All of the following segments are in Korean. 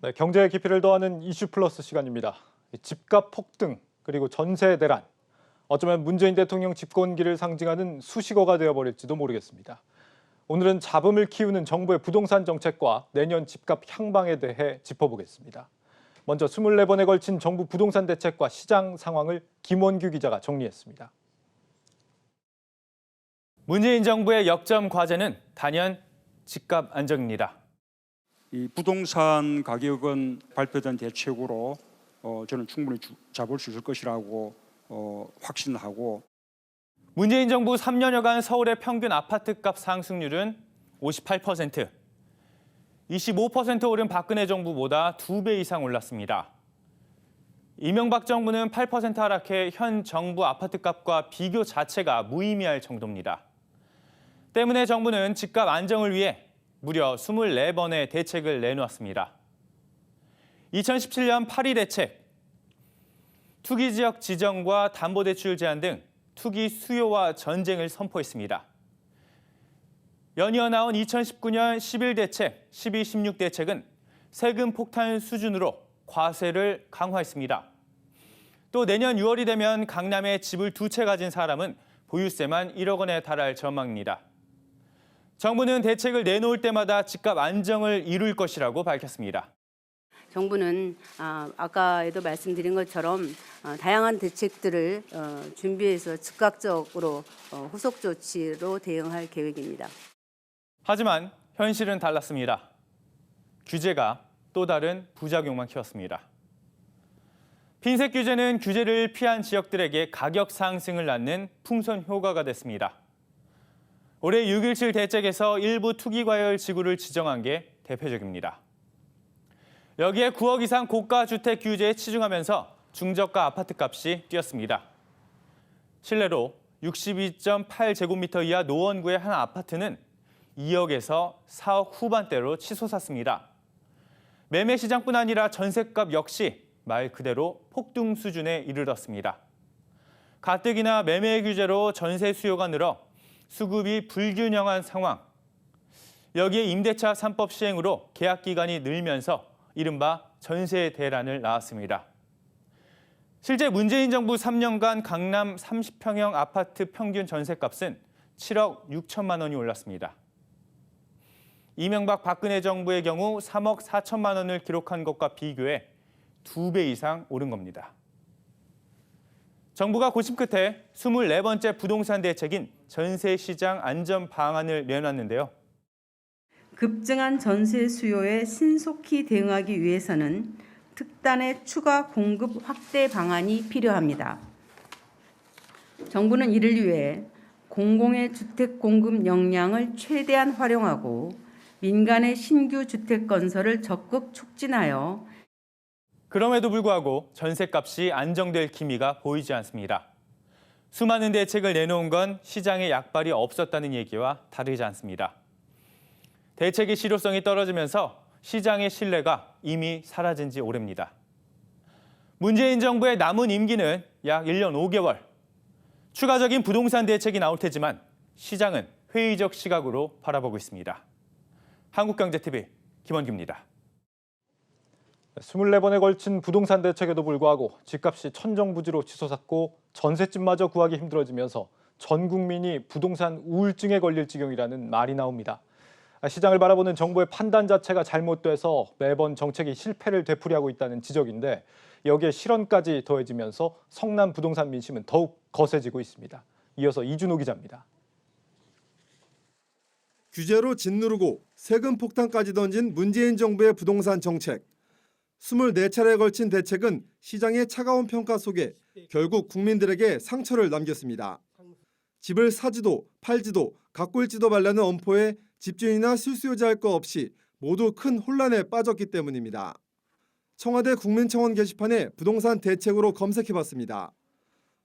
네, 경제의 깊이를 더하는 이슈 플러스 시간입니다. 집값 폭등 그리고 전세 대란. 어쩌면 문재인 대통령 집권기를 상징하는 수식어가 되어버릴지도 모르겠습니다. 오늘은 잡음을 키우는 정부의 부동산 정책과 내년 집값 향방에 대해 짚어보겠습니다. 먼저 24번에 걸친 정부 부동산 대책과 시장 상황을 김원규 기자가 정리했습니다. 문재인 정부의 역점 과제는 단연 집값 안정입니다. 이 부동산 가격은 발표된 대책으로 저는 충분히 잡을 수 있을 것이라고 확신하고, 문재인 정부 3년여간 서울의 평균 아파트값 상승률은 58%, 25% 오른 박근혜 정부보다 2배 이상 올랐습니다. 이명박 정부는 8% 하락해 현 정부 아파트값과 비교 자체가 무의미할 정도입니다. 때문에 정부는 집값 안정을 위해 무려 24번의 대책을 내놓았습니다. 2017년 8.2 대책, 투기지역 지정과 담보대출 제한 등 투기 수요와 전쟁을 선포했습니다. 연이어 나온 2019년 11 대책, 12, 16 대책은 세금 폭탄 수준으로 과세를 강화했습니다. 또 내년 6월이 되면 강남에 집을 2채 가진 사람은 보유세만 1억 원에 달할 전망입니다. 정부는 대책을 내놓을 때마다 집값 안정을 이룰 것이라고 밝혔습니다. 정부는 아까에도 말씀드린 것처럼 다양한 대책들을 준비해서 즉각적으로 후속 조치로 대응할 계획입니다. 하지만 현실은 달랐습니다. 규제가 또 다른 부작용만 키웠습니다. 핀셋 규제는 규제를 피한 지역들에게 가격 상승을 낳는 풍선 효과가 됐습니다. 올해 6.17 대책에서 일부 투기과열 지구를 지정한 게 대표적입니다. 여기에 9억 이상 고가 주택 규제에 치중하면서 중저가 아파트값이 뛰었습니다. 실내로 62.8제곱미터 이하 노원구의 한 아파트는 2억에서 4억 후반대로 치솟았습니다. 매매 시장뿐 아니라 전셋값 역시 말 그대로 폭등 수준에 이르렀습니다. 가뜩이나 매매 규제로 전세 수요가 늘어 수급이 불균형한 상황. 여기에 임대차 3법 시행으로 계약 기간이 늘면서 이른바 전세 대란을 낳았습니다. 실제 문재인 정부 3년간 강남 30평형 아파트 평균 전세값은 7억 6천만 원이 올랐습니다. 이명박 박근혜 정부의 경우 3억 4천만 원을 기록한 것과 비교해 2배 이상 오른 겁니다. 정부가 고심 끝에 24번째 부동산 대책인 전세시장 안전 방안을 내놨는데요. 급증한 전세 수요에 신속히 대응하기 위해서는 특단의 추가 공급 확대 방안이 필요합니다. 정부는 이를 위해 공공의 주택 공급 역량을 최대한 활용하고 민간의 신규 주택 건설을 적극 촉진하여 그럼에도 불구하고 전셋값이 안정될 기미가 보이지 않습니다. 수많은 대책을 내놓은 건 시장에 약발이 없었다는 얘기와 다르지 않습니다. 대책의 실효성이 떨어지면서 시장의 신뢰가 이미 사라진 지 오래입니다. 문재인 정부의 남은 임기는 약 1년 5개월. 추가적인 부동산 대책이 나올 테지만 시장은 회의적 시각으로 바라보고 있습니다. 한국경제TV 김원규입니다. 24번에 걸친 부동산 대책에도 불구하고 집값이 천정부지로 치솟았고 전셋집마저 구하기 힘들어지면서 전 국민이 부동산 우울증에 걸릴 지경이라는 말이 나옵니다. 시장을 바라보는 정부의 판단 자체가 잘못돼서 매번 정책이 실패를 되풀이하고 있다는 지적인데 여기에 실언까지 더해지면서 성남 부동산 민심은 더욱 거세지고 있습니다. 이어서 이준호 기자입니다. 규제로 짓누르고 세금 폭탄까지 던진 문재인 정부의 부동산 정책. 24차례에 걸친 대책은 시장의 차가운 평가 속에 결국 국민들에게 상처를 남겼습니다. 집을 사지도 팔지도 가꿀지도 말라는 엄포에 집주인이나 실수요자 할 거 없이 모두 큰 혼란에 빠졌기 때문입니다. 청와대 국민청원 게시판에 부동산 대책으로 검색해봤습니다.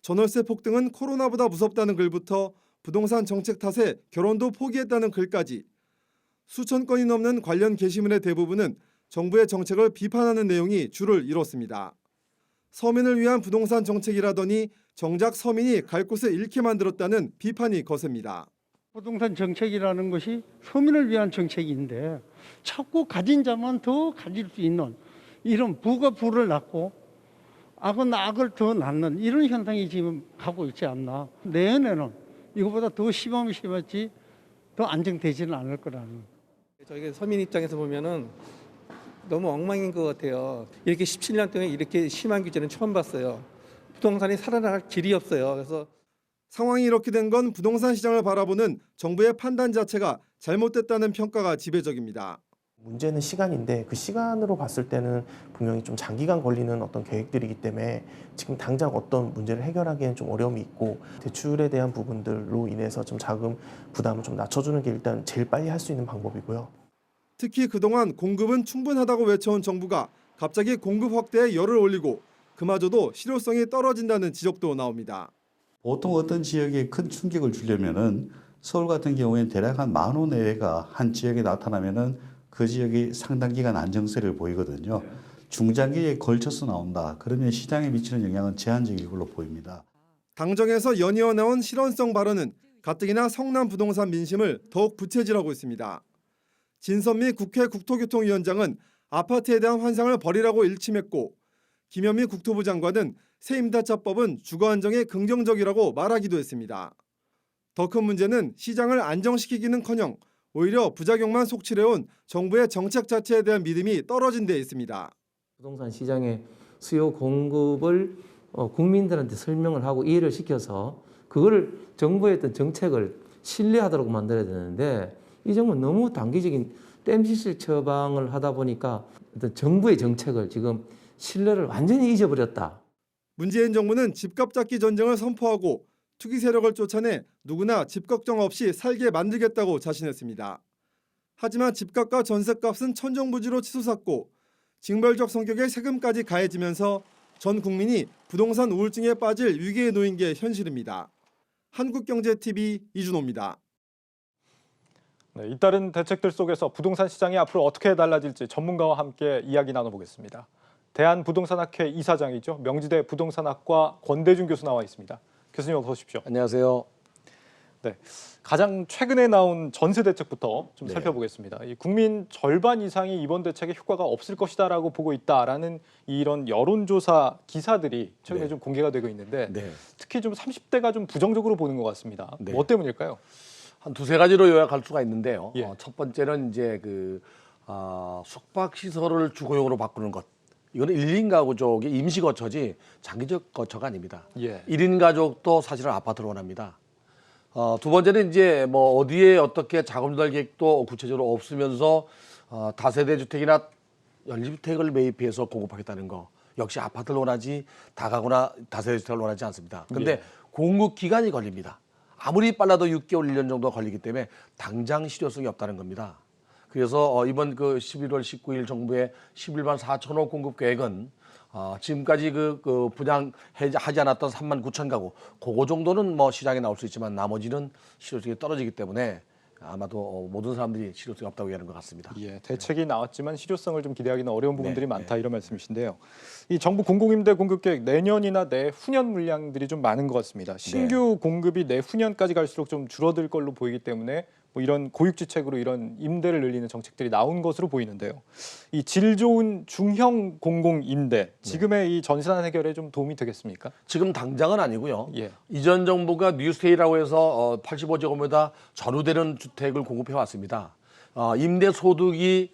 전월세 폭등은 코로나보다 무섭다는 글부터 부동산 정책 탓에 결혼도 포기했다는 글까지 수천 건이 넘는 관련 게시물의 대부분은 정부의 정책을 비판하는 내용이 줄을 이뤘습니다. 서민을 위한 부동산 정책이라더니 정작 서민이 갈 곳을 잃게 만들었다는 비판이 거셉니다. 부동산 정책이라는 것이 서민을 위한 정책인데 자꾸 가진 자만 더 가질 수 있는 이런 부가 부를 낳고 악은 악을 더 낳는 이런 현상이 지금 가고 있지 않나. 내년에는 이거보다 더 심하면 심했지 더 안정되지는 않을 거라는. 저희가 서민 입장에서 보면은 너무 엉망인 것 같아요. 이렇게 17년 동안 이렇게 심한 규제는 처음 봤어요. 부동산이 살아나갈 길이 없어요. 그래서 상황이 이렇게 된 건 부동산 시장을 바라보는 정부의 판단 자체가 잘못됐다는 평가가 지배적입니다. 문제는 시간인데 그 시간으로 봤을 때는 분명히 좀 장기간 걸리는 어떤 계획들이기 때문에 지금 당장 어떤 문제를 해결하기에는 좀 어려움이 있고 대출에 대한 부분들로 인해서 좀 자금 부담을 좀 낮춰주는 게 일단 제일 빨리 할 수 있는 방법이고요. 특히 그동안 공급은 충분하다고 외쳐온 정부가 갑자기 공급 확대에 열을 올리고 그마저도 실효성이 떨어진다는 지적도 나옵니다. 보통 어떤 지역에 큰 충격을 주려면은 서울 같은 경우에는 대략 한 10,000호 내외가 한 지역에 나타나면은 그 지역이 상당 기간 안정세를 보이거든요. 중장기에 걸쳐서 나온다. 그러면 시장에 미치는 영향은 제한적일 걸로 보입니다. 당정에서 연이어 나온 실언성 발언은 가뜩이나 성남 부동산 민심을 더욱 부채질하고 있습니다. 진선미 국회 국토교통위원장은 아파트에 대한 환상을 버리라고 일침했고 김현미 국토부 장관은 새 임대차법은 주거 안정에 긍정적이라고 말하기도 했습니다. 더 큰 문제는 시장을 안정시키기는커녕 오히려 부작용만 속출해온 정부의 정책 자체에 대한 믿음이 떨어진 데 있습니다. 부동산 시장의 수요 공급을 국민들한테 설명을 하고 이해를 시켜서 그거를 정부의 어떤 정책을 신뢰하도록 만들어야 되는데 이 정부는 너무 단기적인 땜시실 처방을 하다 보니까 어떤 정부의 정책을 지금 신뢰를 완전히 잊어버렸다. 문재인 정부는 집값 잡기 전쟁을 선포하고 투기 세력을 쫓아내 누구나 집 걱정 없이 살게 만들겠다고 자신했습니다. 하지만 집값과 전셋값은 천정부지로 치솟았고 징벌적 성격의 세금까지 가해지면서 전 국민이 부동산 우울증에 빠질 위기에 놓인 게 현실입니다. 한국경제TV 이준호입니다. 네, 잇따른 대책들 속에서 부동산 시장이 앞으로 어떻게 달라질지 전문가와 함께 이야기 나눠보겠습니다. 대한부동산학회 이사장이죠. 명지대 부동산학과 권대중 교수 나와 있습니다. 교수님 어서 오십시오. 안녕하세요. 네, 가장 최근에 나온 전세 대책부터 좀 살펴보겠습니다. 이 국민 절반 이상이 이번 대책에 효과가 없을 것이다라고 보고 있다라는 이런 여론조사 기사들이 최근에 좀 공개가 되고 있는데 특히 좀 30대가 좀 부정적으로 보는 것 같습니다. 뭐 때문일까요? 한 두세 가지로 요약할 수가 있는데요. 첫 번째는 이제 숙박 시설을 주거용으로 바꾸는 것. 이거는 1인 가구 쪽이 임시 거처지 장기적 거처가 아닙니다. 1인 가족도 사실은 아파트를 원합니다. 두 번째는 이제 뭐 어디에 어떻게 자금 조달 계획도 구체적으로 없으면서 다세대 주택이나 연립주택을 매입해서 공급하겠다는 거. 역시 아파트를 원하지 다가구나 다세대 주택을 원하지 않습니다. 그런데 공급 기간이 걸립니다. 아무리 빨라도 6개월, 1년 정도 걸리기 때문에 당장 실효성이 없다는 겁니다. 그래서 이번 11월 19일 정부의 11만 4천호 공급 계획은 지금까지 분양하지 않았던 3만 9천 가구 그거 정도는 뭐 시장에 나올 수 있지만 나머지는 실효성이 떨어지기 때문에 아마도 모든 사람들이 실효성이 없다고 얘기하는 것 같습니다. 대책이 나왔지만 실효성을 좀 기대하기는 어려운 부분들이 많다 이런 말씀이신데요. 이 정부 공공임대 공급 계획 내년이나 내후년 물량들이 좀 많은 것 같습니다. 신규 공급이 내후년까지 갈수록 좀 줄어들 걸로 보이기 때문에 뭐 이런 고육지책으로 이런 임대를 늘리는 정책들이 나온 것으로 보이는데요. 이 질 좋은 중형 공공임대 지금의 이 전세난 해결에 좀 도움이 되겠습니까? 지금 당장은 아니고요. 이전 정부가 뉴스테이라고 해서 85제곱미터 전후되는 주택을 공급해 왔습니다. 임대 소득이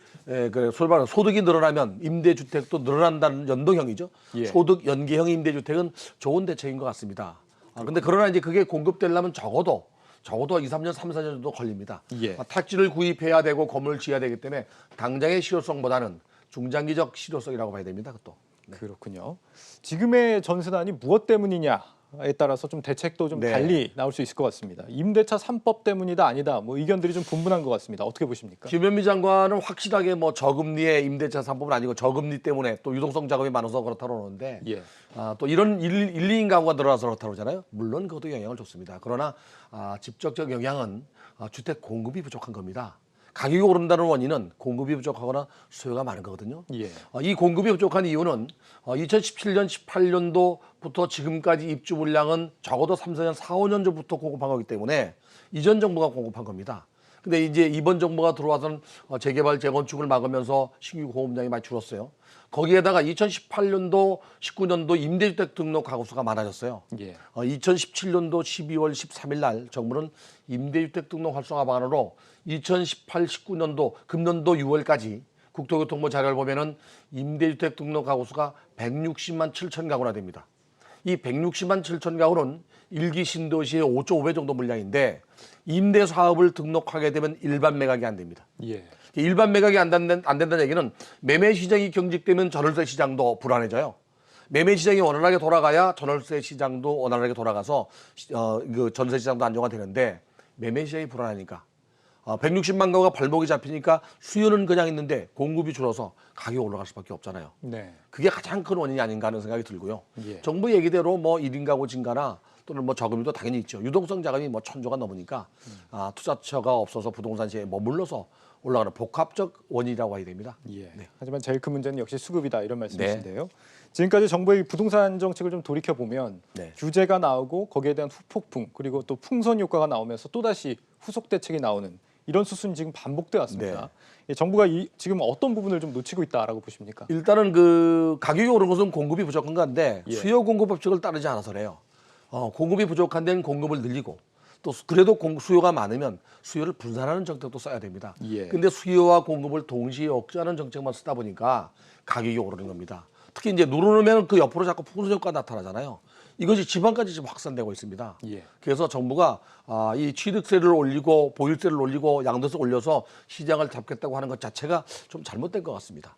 소위 말하는 소득이 늘어나면 임대 주택도 늘어난다는 연동형이죠. 소득 연계형 임대 주택은 좋은 대책인 것 같습니다. 그런데 그러나 이제 그게 공급되려면 적어도 2, 3년, 3, 4년 정도 걸립니다. 택지를 구입해야 되고 건물을 지어야 되기 때문에 당장의 실효성보다는 중장기적 실효성이라고 봐야 됩니다. 그것도. 그렇군요. 지금의 전세난이 무엇 때문이냐에 따라서 좀 대책도 좀 달리 나올 수 있을 것 같습니다. 임대차 3법 때문이다 아니다 뭐 의견들이 좀 분분한 것 같습니다. 어떻게 보십니까? 김현미 장관은 확실하게 뭐 저금리의 임대차 3법은 아니고 저금리 때문에 또 유동성 자금이 많아서 그렇다고 그러는데 또 이런 1, 2인 가구가 늘어나서 그렇다고 그러잖아요. 물론 그것도 영향을 줬습니다. 그러나 직접적 영향은 주택 공급이 부족한 겁니다. 가격이 오른다는 원인은 공급이 부족하거나 수요가 많은 거거든요. 이 공급이 부족한 이유는 2017년, 18년도부터 지금까지 입주 물량은 적어도 3, 4년, 4, 5년 전부터 공급한 거기 때문에 이전 정부가 공급한 겁니다. 근데 이제 이번 정부가 들어와서는 재개발, 재건축을 막으면서 신규 공급량이 많이 줄었어요. 거기에다가 2018년도, 19년도 임대주택 등록 가구 수가 많아졌어요. 2017년도 12월 13일 날 정부는 임대주택 등록 활성화 방안으로 2018, 19년도 금년도 6월까지 국토교통부 자료를 보면은 임대주택 등록 가구 수가 160만 7천 가구나 됩니다. 이 160만 7천 가구는 일기 신도시의 5.5배 정도 물량인데 임대 사업을 등록하게 되면 일반 매각이 안 됩니다. 일반 매각이 안 된다는 얘기는 매매 시장이 경직되면 전월세 시장도 불안해져요. 매매 시장이 원활하게 돌아가야 전월세 시장도 원활하게 돌아가서 그 전세 시장도 안정화되는데 매매 시장이 불안하니까 160만 가구가 발목이 잡히니까 수요는 그냥 있는데 공급이 줄어서 가격이 올라갈 수밖에 없잖아요. 그게 가장 큰 원인이 아닌가 하는 생각이 들고요. 정부 얘기대로 뭐 1인 가구 증가나 또는 뭐 저금리도 당연히 있죠. 유동성 자금이 뭐 1,000조가 넘으니까 투자처가 없어서 부동산 시장에 머물러서 올라가는 복합적 원인이라고 해야 됩니다. 하지만 제일 큰 문제는 역시 수급이다 이런 말씀이신데요. 지금까지 정부의 부동산 정책을 좀 돌이켜 보면 규제가 나오고 거기에 대한 후폭풍 그리고 또 풍선 효과가 나오면서 또다시 후속 대책이 나오는 이런 수순이 지금 반복돼 왔습니다. 정부가 지금 어떤 부분을 좀 놓치고 있다라고 보십니까? 일단은 그 가격이 오른 것은 공급이 부족한 건데 수요 공급 법칙을 따르지 않아서래요. 공급이 부족한 데는 공급을 늘리고 또 그래도 수요가 많으면 수요를 분산하는 정책도 써야 됩니다. 근데 수요와 공급을 동시에 억제하는 정책만 쓰다 보니까 가격이 오르는 겁니다. 특히 이제 누르면 그 옆으로 자꾸 풍선 효과가 나타나잖아요. 이것이 지방까지 지금 확산되고 있습니다. 그래서 정부가 이 취득세를 올리고 보유세를 올리고 양도세 올려서 시장을 잡겠다고 하는 것 자체가 좀 잘못된 것 같습니다.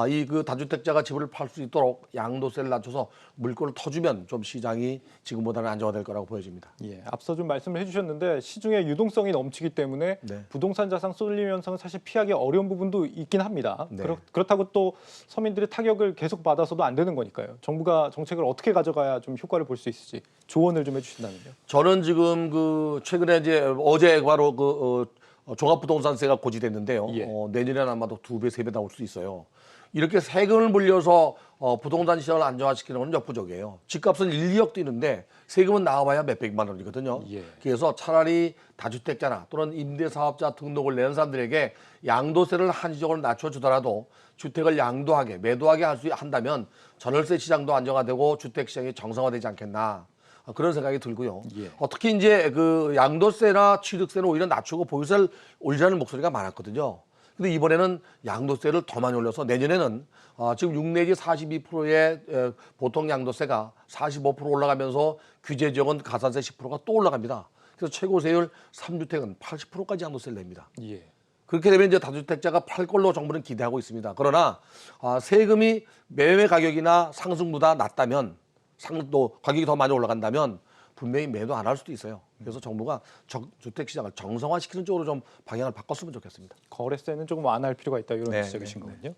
이 그 다주택자가 집을 팔 수 있도록 양도세를 낮춰서 물꼬를 터주면 좀 시장이 지금보다는 안정화될 거라고 보여집니다. 앞서 좀 말씀을 해주셨는데 시중에 유동성이 넘치기 때문에 부동산 자산 쏠림 현상은 사실 피하기 어려운 부분도 있긴 합니다. 그렇다고 또 서민들의 타격을 계속 받아서도 안 되는 거니까요. 정부가 정책을 어떻게 가져가야 좀 효과를 볼 수 있을지 조언을 좀 해주신다면요. 저는 지금 그 최근에 이제 어제 바로 그 종합부동산세가 고지됐는데요. 내년에는 아마도 2배, 3배 나올 수 있어요. 이렇게 세금을 물려서 부동산 시장을 안정화시키는 건 역부족이에요. 집값은 1, 2억 뛰는데 세금은 나와봐야 몇백만 원이거든요. 그래서 차라리 다주택자나 또는 임대사업자 등록을 내는 사람들에게 양도세를 한시적으로 낮춰주더라도 주택을 양도하게, 매도하게 한다면 전월세 시장도 안정화되고 주택 시장이 정상화되지 않겠나. 그런 생각이 들고요. 특히 이제 그 양도세나 취득세는 오히려 낮추고 보유세를 올리자는 목소리가 많았거든요. 근데 이번에는 양도세를 더 많이 올려서 내년에는 지금 6 내지 42%의 보통 양도세가 45% 올라가면서 규제 지역은 가산세 10%가 또 올라갑니다. 그래서 최고 세율 3주택은 80%까지 양도세를 냅니다. 그렇게 되면 이제 다주택자가 팔 걸로 정부는 기대하고 있습니다. 그러나 세금이 매매 가격이나 상승보다 낮다면 또 가격이 더 많이 올라간다면 분명히 매도 안 할 수도 있어요. 그래서 정부가 주택시장을 정상화시키는 쪽으로 좀 방향을 바꿨으면 좋겠습니다. 거래세는 조금 완화할 필요가 있다 이런 지적이신 거군요.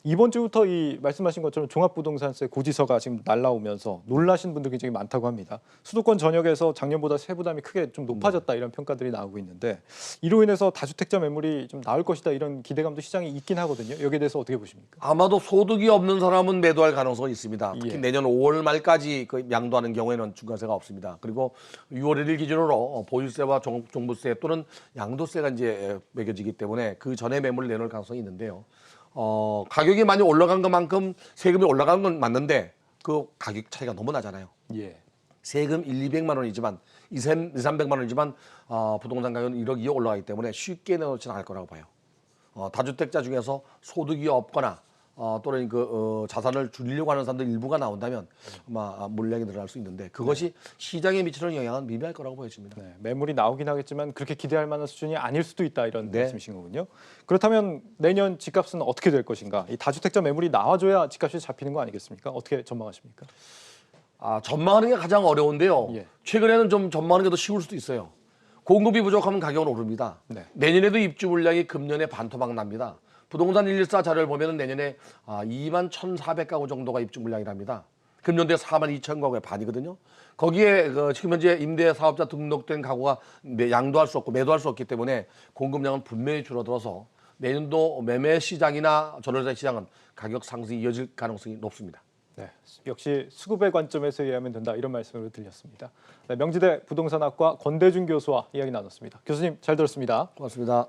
이번 주부터 이 말씀하신 것처럼 종합부동산세 고지서가 지금 날라오면서 놀라신 분들 굉장히 많다고 합니다. 수도권 전역에서 작년보다 세부담이 크게 좀 높아졌다 이런 평가들이 나오고 있는데 이로 인해서 다주택자 매물이 좀 나을 것이다 이런 기대감도 시장에 있긴 하거든요. 여기에 대해서 어떻게 보십니까? 아마도 소득이 없는 사람은 매도할 가능성이 있습니다. 특히 내년 5월 말까지 그 양도하는 경우에는 중과세가 없습니다. 그리고 6월 1일 기준으로 보유세와 종부세 또는 양도세가 이제 매겨지기 때문에 그 전에 매물을 내놓을 가능성이 있는데요. 가격이 많이 올라간 것만큼 세금이 올라간 건 맞는데 그 가격 차이가 너무 나잖아요. 세금 1, 200만 원이지만 2, 300만 원이지만 부동산 가격은 1억 2억 올라가기 때문에 쉽게 내놓지는 않을 거라고 봐요. 다주택자 중에서 소득이 없거나 또는 자산을 줄이려고 하는 사람들 일부가 나온다면 아마 물량이 늘어날 수 있는데 그것이 시장에 미치는 영향은 미미할 거라고 보여집니다. 매물이 나오긴 하겠지만 그렇게 기대할 만한 수준이 아닐 수도 있다 이런 말씀이신 거군요. 그렇다면 내년 집값은 어떻게 될 것인가? 이 다주택자 매물이 나와줘야 집값이 잡히는 거 아니겠습니까? 어떻게 전망하십니까? 전망하는 게 가장 어려운데요. 최근에는 좀 전망하는 게 더 쉬울 수도 있어요. 공급이 부족하면 가격은 오릅니다. 내년에도 입주 물량이 금년에 반토막 납니다. 부동산 114 자료를 보면 내년에 2만 1,400가구 정도가 입주 물량이랍니다. 금년도에 4만 2천 가구의 반이거든요. 거기에 지금 현재 임대사업자 등록된 가구가 양도할 수 없고 매도할 수 없기 때문에 공급량은 분명히 줄어들어서 내년도 매매 시장이나 전월세 시장은 가격 상승이 이어질 가능성이 높습니다. 네, 역시 수급의 관점에서 이해하면 된다 이런 말씀으로 들렸습니다. 네, 명지대 부동산학과 권대중 교수와 이야기 나눴습니다. 교수님 잘 들었습니다. 고맙습니다.